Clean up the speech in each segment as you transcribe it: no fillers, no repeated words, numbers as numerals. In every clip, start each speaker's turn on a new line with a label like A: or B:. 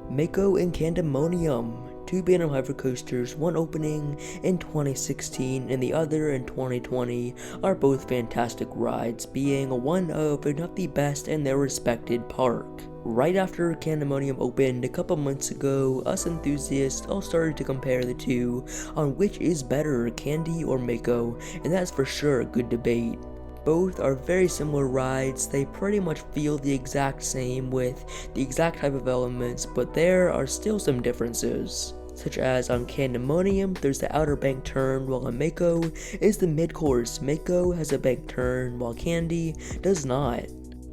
A: Mako and Candymonium, two Bantam hypercoasters, one opening in 2016 and the other in 2020, are both fantastic rides, being one of, if not the best, in their respected park. Right after Candymonium opened a couple months ago, us enthusiasts all started to compare the two on which is better, Candy or Mako, and that's for sure a good debate. Both are very similar rides, they pretty much feel the exact same with the exact type of elements, but there are still some differences. Such as on Candymonium, there's the outer bank turn, while on Mako is the mid-course. Mako has a bank turn, while Candy does not.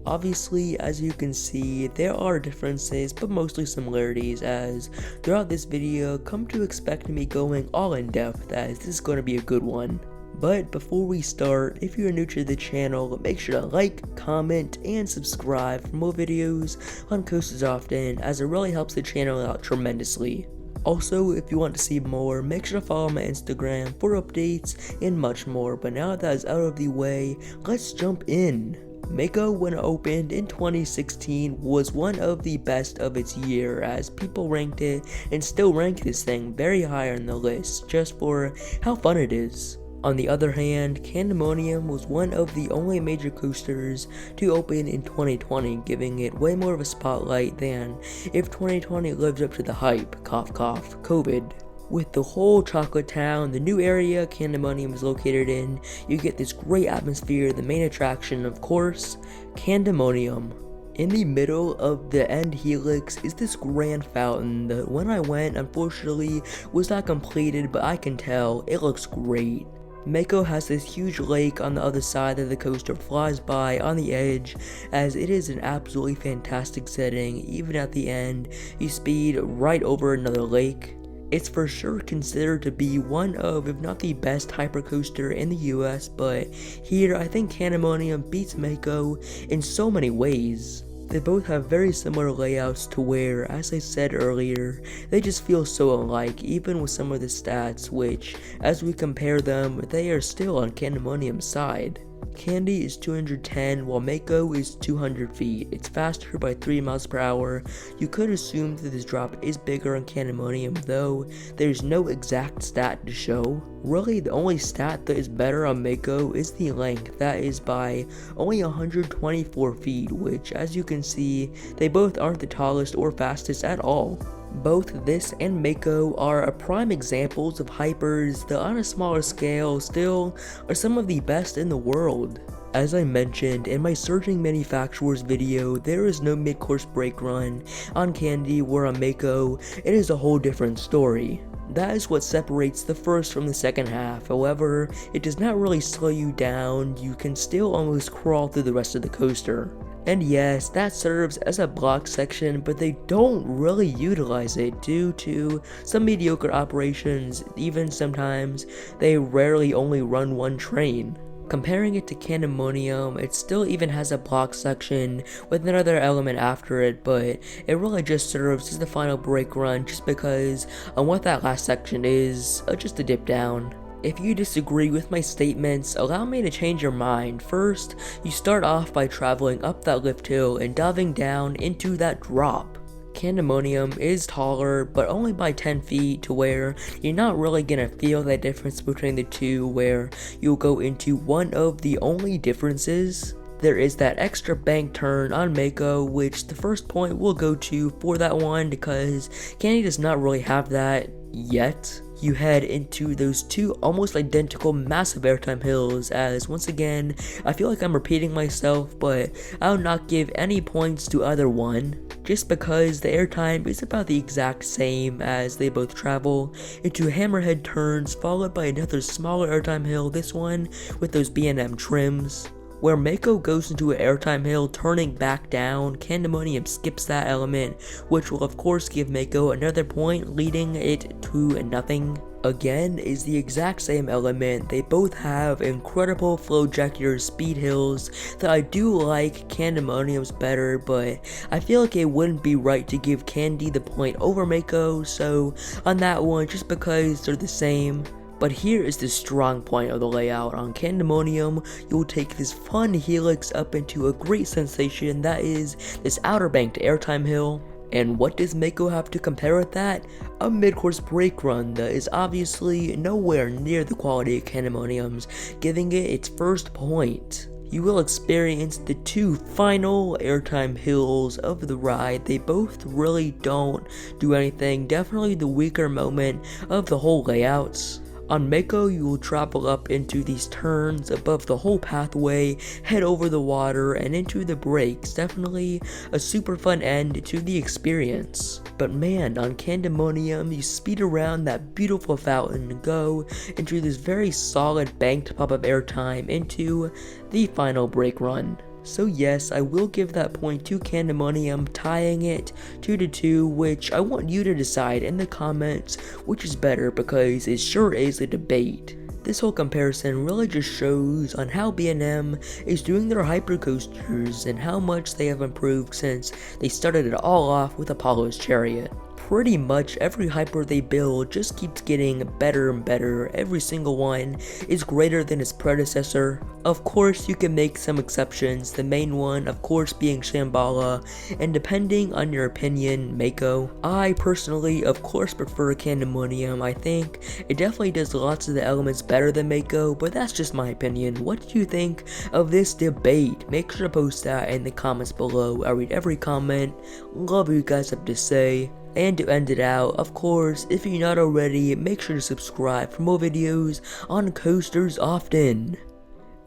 A: Obviously, as you can see, there are differences, but mostly similarities, as throughout this video, come to expect me going all in depth, as this is going to be a good one. But before we start, if you're new to the channel, make sure to like, comment, and subscribe for more videos on coasters often, as it really helps the channel out tremendously. Also, if you want to see more, make sure to follow my Instagram for updates and much more. But now that is out of the way, let's jump in. Mako, when it opened in 2016, was one of the best of its year, as people ranked it and still rank this thing very high on the list just for how fun it is. On the other hand, Candymonium was one of the only major coasters to open in 2020, giving it way more of a spotlight than if 2020 lived up to the hype, cough cough, COVID. With the whole chocolate town, the new area Candymonium is located in, you get this great atmosphere, the main attraction, of course, Candymonium. In the middle of the end helix is this grand fountain that when I went, unfortunately, was not completed, but I can tell it looks great. Mako has this huge lake on the other side that the coaster flies by on the edge, as it is an absolutely fantastic setting. Even at the end, you speed right over another lake. It's for sure considered to be one of, if not the best hypercoaster in the US, but here I think Candymonium beats Mako in so many ways. They both have very similar layouts to where, as I said earlier, they just feel so alike, even with some of the stats, which, as we compare them, they are still on Candymonium's side. Candy is 210 while Mako is 200 feet. It's faster by 3 miles per hour. You could assume that this drop is bigger on Candymonium, though there's no exact stat to show. Really, the only stat that is better on Mako is the length. That is by only 124 feet, which, as you can see, they both aren't the tallest or fastest at all. Both this and Mako are prime examples of hypers that on a smaller scale still are some of the best in the world. As I mentioned in my searching manufacturers video, there is no mid-course brake run on Candy, where on Mako it is a whole different story. That is what separates the first from the second half. However, it does not really slow you down, you can still almost crawl through the rest of the coaster. And yes, that serves as a block section, but they don't really utilize it due to some mediocre operations. Even sometimes, they rarely only run one train. Comparing it to Candymonium, it still even has a block section with another element after it, but it really just serves as the final brake run just because on what that last section is, just a dip down. If you disagree with my statements, allow me to change your mind. First, you start off by traveling up that lift hill and diving down into that drop. Candymonium is taller, but only by 10 feet, to where you're not really gonna feel that difference between the two, where you'll go into one of the only differences. There is that extra bank turn on Mako, which the first point we'll go to for that one, because Candy does not really have that yet. You head into those two almost identical massive airtime hills, as once again, I feel like I'm repeating myself, but I'll not give any points to either one, just because the airtime is about the exact same as they both travel into hammerhead turns, followed by another smaller airtime hill, this one with those B&M trims. Where Mako goes into an airtime hill turning back down, Candymonium skips that element, which will of course give Mako another point, leading it to nothing. Again, is the exact same element. They both have incredible flow ejector speed hills that I do like. Candymonium's better, but I feel like it wouldn't be right to give Candy the point over Mako, so on that one, just because they're the same. But here is the strong point of the layout. On Candymonium, you'll take this fun helix up into a great sensation that is this outer banked airtime hill. And what does Mako have to compare with that? A mid-course brake run that is obviously nowhere near the quality of Candymonium's, giving it its first point. You will experience the two final airtime hills of the ride. They both really don't do anything, definitely the weaker moment of the whole layouts. On Mako, you will travel up into these turns above the whole pathway, head over the water, and into the brakes. Definitely a super fun end to the experience. But man, on Candymonium, you speed around that beautiful fountain and go into this very solid banked pop of airtime into the final brake run. So yes, I will give that point to Candymonium, tying it 2-2, which I want you to decide in the comments which is better, because it sure is a debate. This whole comparison really just shows on how B&M is doing their hypercoasters and how much they have improved since they started it all off with Apollo's Chariot. Pretty much every hyper they build just keeps getting better and better. Every single one is greater than its predecessor. Of course, you can make some exceptions, the main one of course being Shambhala, and depending on your opinion, Mako. I personally of course prefer Candymonium. I think it definitely does lots of the elements better than Mako, but that's just my opinion. What do you think of this debate? Make sure to post that in the comments below. I read every comment, love what you guys have to say. And to end it out, of course, if you're not already, make sure to subscribe for more videos on coasters often.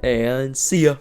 A: And see ya!